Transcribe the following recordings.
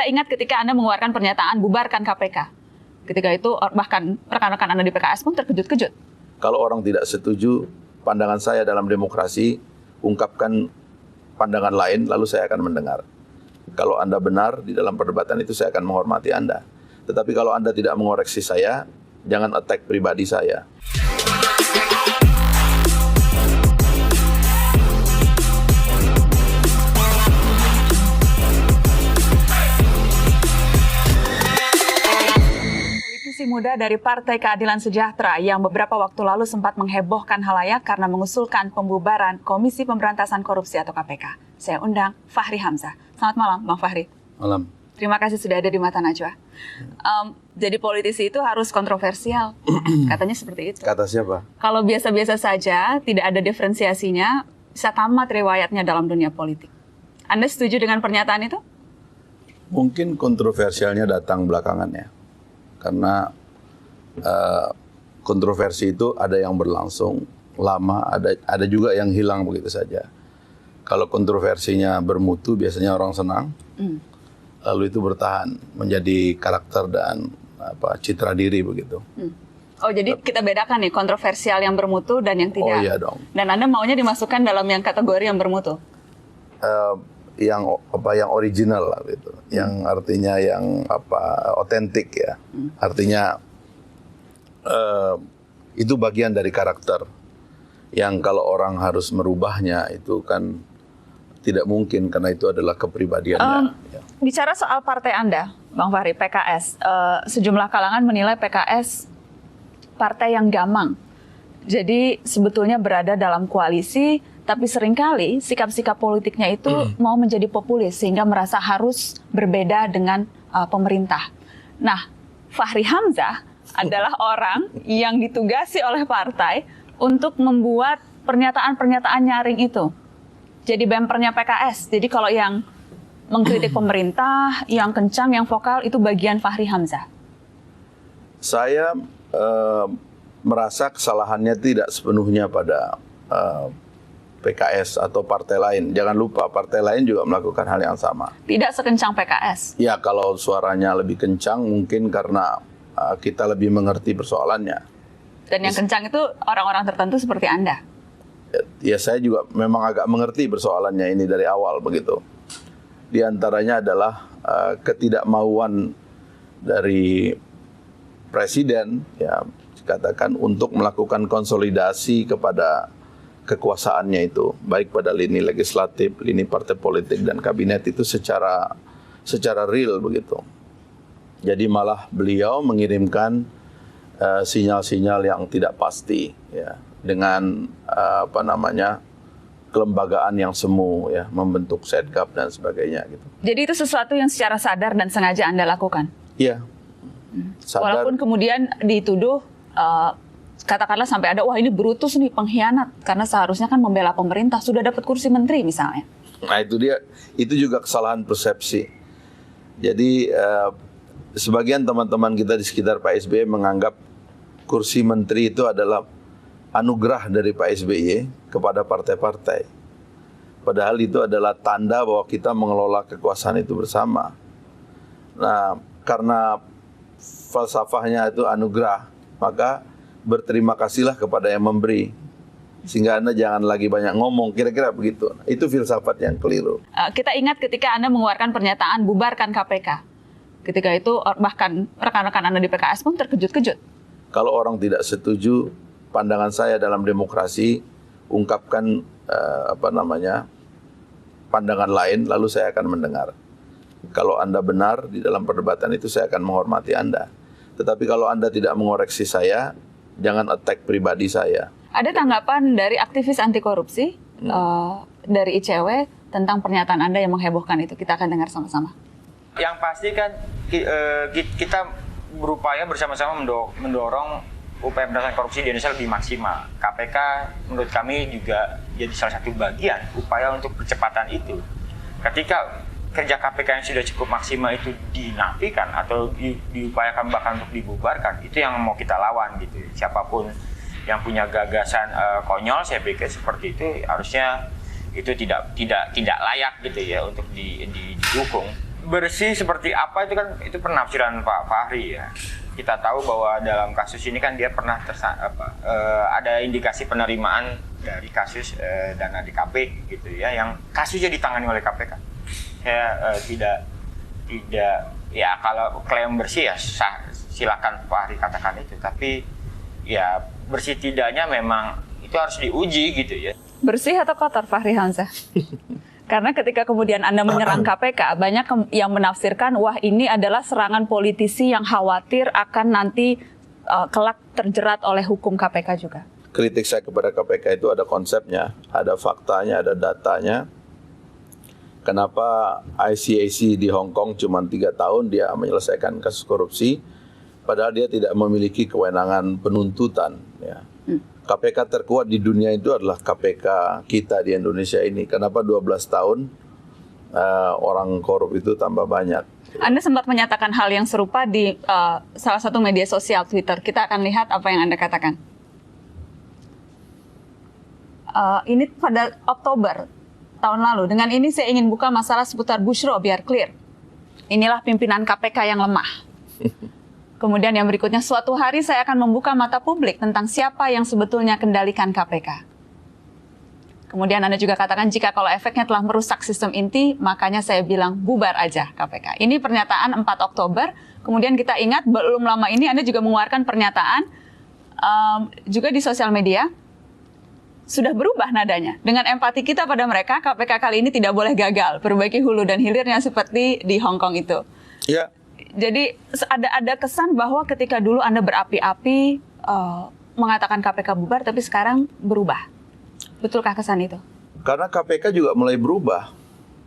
Kita ingat ketika Anda mengeluarkan pernyataan bubarkan KPK. Ketika itu bahkan rekan-rekan Anda di PKS pun terkejut-kejut. Kalau orang tidak setuju pandangan saya dalam demokrasi, ungkapkan pandangan lain, lalu saya akan mendengar. Kalau Anda benar di dalam perdebatan itu, saya akan menghormati Anda. Tetapi kalau Anda tidak mengoreksi saya, jangan attack pribadi saya. Muda dari Partai Keadilan Sejahtera yang beberapa waktu lalu sempat menghebohkan halayak karena mengusulkan pembubaran Komisi Pemberantasan Korupsi atau KPK. Saya undang Fahri Hamzah. Selamat malam, Bang Fahri. Malam. Terima kasih sudah ada di Mata Najwa. Jadi politisi itu harus kontroversial, katanya seperti itu. Kata siapa? Kalau biasa-biasa saja, tidak ada diferensiasinya, bisa tamat riwayatnya dalam dunia politik. Anda setuju dengan pernyataan itu? Mungkin kontroversialnya datang belakangannya. Karena kontroversi itu ada yang berlangsung lama, ada juga yang hilang begitu saja. Kalau kontroversinya bermutu, biasanya orang senang, lalu itu bertahan menjadi karakter dan citra diri begitu. Oh, jadi kita bedakan nih kontroversial yang bermutu dan yang tidak. Oh iya dong. Dan Anda maunya dimasukkan dalam yang kategori yang bermutu? Yang original lah gitu, yang artinya yang otentik ya, artinya itu bagian dari karakter yang kalau orang harus merubahnya itu kan tidak mungkin karena itu adalah kepribadiannya. Bicara soal partai Anda, Bang Fahri, PKS, sejumlah kalangan menilai PKS partai yang gamang. Jadi sebetulnya berada dalam koalisi, tapi seringkali sikap-sikap politiknya itu mau menjadi populis sehingga merasa harus berbeda dengan pemerintah. Nah, Fahri Hamzah adalah orang yang ditugasi oleh partai untuk membuat pernyataan-pernyataan nyaring itu. Jadi bempernya PKS. Jadi kalau yang mengkritik pemerintah, yang kencang, yang vokal, itu bagian Fahri Hamzah. Saya merasa kesalahannya tidak sepenuhnya pada PKS atau partai lain. Jangan lupa partai lain juga melakukan hal yang sama. Tidak sekencang PKS? Ya, kalau suaranya lebih kencang mungkin karena kita lebih mengerti persoalannya. Dan yang kencang itu orang-orang tertentu seperti Anda? Ya, saya juga memang agak mengerti persoalannya ini dari awal begitu. Di antaranya adalah ketidakmauan dari Presiden, ya katakan untuk melakukan konsolidasi kepada kekuasaannya itu, baik pada lini legislatif, lini partai politik dan kabinet itu secara real begitu. Jadi malah beliau mengirimkan sinyal-sinyal yang tidak pasti, ya, dengan kelembagaan yang semu, ya, membentuk Setgap dan sebagainya gitu. Jadi itu sesuatu yang secara sadar dan sengaja Anda lakukan? Iya. Sadar. Walaupun kemudian dituduh, katakanlah sampai ada, wah ini Brutus nih, pengkhianat, karena seharusnya kan membela pemerintah, sudah dapat kursi menteri misalnya. Nah itu dia, itu juga kesalahan persepsi. Jadi sebagian teman-teman kita di sekitar Pak SBY menganggap kursi menteri itu adalah anugerah dari Pak SBY kepada partai-partai. Padahal itu adalah tanda bahwa kita mengelola kekuasaan itu bersama. Nah, karena falsafahnya itu anugerah, maka berterima kasihlah kepada yang memberi. Sehingga Anda jangan lagi banyak ngomong, kira-kira begitu. Itu filsafat yang keliru. Kita ingat ketika Anda mengeluarkan pernyataan bubarkan KPK. Ketika itu bahkan rekan-rekan Anda di PKS pun terkejut-kejut. Kalau orang tidak setuju pandangan saya dalam demokrasi, ungkapkan pandangan lain, lalu saya akan mendengar. Kalau Anda benar di dalam perdebatan itu, saya akan menghormati Anda. Tetapi kalau Anda tidak mengoreksi saya, jangan attack pribadi saya. Ada tanggapan dari aktivis anti korupsi dari ICW tentang pernyataan Anda yang menghebohkan itu. Kita akan dengar sama-sama. Yang pasti kan kita berupaya bersama-sama mendorong upaya pemberantasan korupsi di Indonesia lebih maksimal. KPK menurut kami juga jadi salah satu bagian upaya untuk percepatan itu. Ketika kerja KPK yang sudah cukup maksimal itu dinafikan atau diupayakan bahkan untuk dibubarkan, itu yang mau kita lawan gitu. Siapapun yang punya gagasan konyol, saya pikir seperti itu harusnya itu tidak layak gitu ya untuk didukung. bersih seperti apa itu kan itu penafsiran Pak Fahri ya. Kita tahu bahwa dalam kasus ini kan dia pernah ada indikasi penerimaan dari kasus dana DKP gitu ya, yang kasusnya ditangani oleh KPK. Saya tidak ya kalau klaim bersih ya silakan Pak Fahri katakan itu, tapi ya bersih tidaknya memang itu harus diuji gitu ya. Bersih atau kotor, Fahri Hamzah? Karena ketika kemudian Anda menyerang KPK, banyak yang menafsirkan, wah ini adalah serangan politisi yang khawatir akan nanti kelak terjerat oleh hukum KPK juga. Kritik saya kepada KPK itu ada konsepnya, ada faktanya, ada datanya. Kenapa ICAC di Hong Kong cuma 3 tahun dia menyelesaikan kasus korupsi, padahal dia tidak memiliki kewenangan penuntutan. Ya. KPK terkuat di dunia itu adalah KPK kita di Indonesia ini. Kenapa 12 tahun orang korup itu tambah banyak? Anda sempat menyatakan hal yang serupa di salah satu media sosial Twitter. Kita akan lihat apa yang Anda katakan. Ini pada Oktober tahun lalu. Dengan ini saya ingin buka masalah seputar Bushro biar clear. Inilah pimpinan KPK yang lemah. Kemudian yang berikutnya, suatu hari saya akan membuka mata publik tentang siapa yang sebetulnya kendalikan KPK. Kemudian Anda juga katakan jika kalau efeknya telah merusak sistem inti, makanya saya bilang bubar aja KPK. Ini pernyataan 4 Oktober. Kemudian kita ingat belum lama ini Anda juga mengeluarkan pernyataan juga di sosial media. Sudah berubah nadanya. Dengan empati kita pada mereka, KPK kali ini tidak boleh gagal. Perbaiki hulu dan hilirnya seperti di Hong Kong itu. Ya. Jadi ada kesan bahwa ketika dulu Anda berapi-api mengatakan KPK bubar, tapi sekarang berubah. Betulkah kesan itu? Karena KPK juga mulai berubah.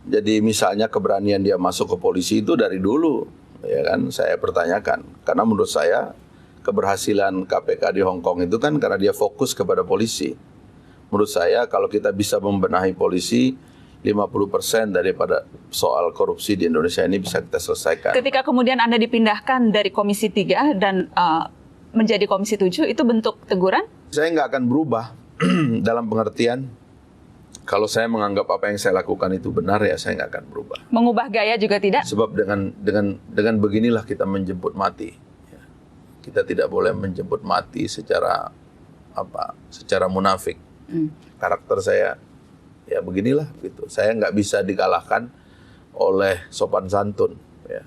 Jadi misalnya keberanian dia masuk ke polisi itu dari dulu, ya kan? Saya pertanyakan. Karena menurut saya keberhasilan KPK di Hong Kong itu kan karena dia fokus kepada polisi. Menurut saya kalau kita bisa membenahi polisi, 50% daripada soal korupsi di Indonesia ini bisa kita selesaikan. Ketika kemudian Anda dipindahkan dari Komisi 3 dan menjadi Komisi 7, itu bentuk teguran? Saya nggak akan berubah dalam pengertian kalau saya menganggap apa yang saya lakukan itu benar, ya saya nggak akan berubah. Mengubah gaya juga tidak? Sebab dengan beginilah kita menjemput mati. Kita tidak boleh menjemput mati secara munafik. Karakter saya ya beginilah gitu. Saya nggak bisa dikalahkan oleh sopan santun. Ya.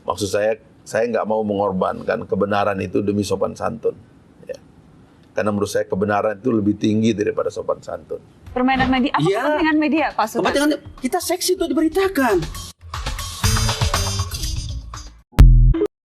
Maksud saya nggak mau mengorbankan kebenaran itu demi sopan santun. Ya. Karena menurut saya kebenaran itu lebih tinggi daripada sopan santun. Permainan media, apa kepentingan media, Pak Sutris? Kepentingan kita seksi itu diberitakan.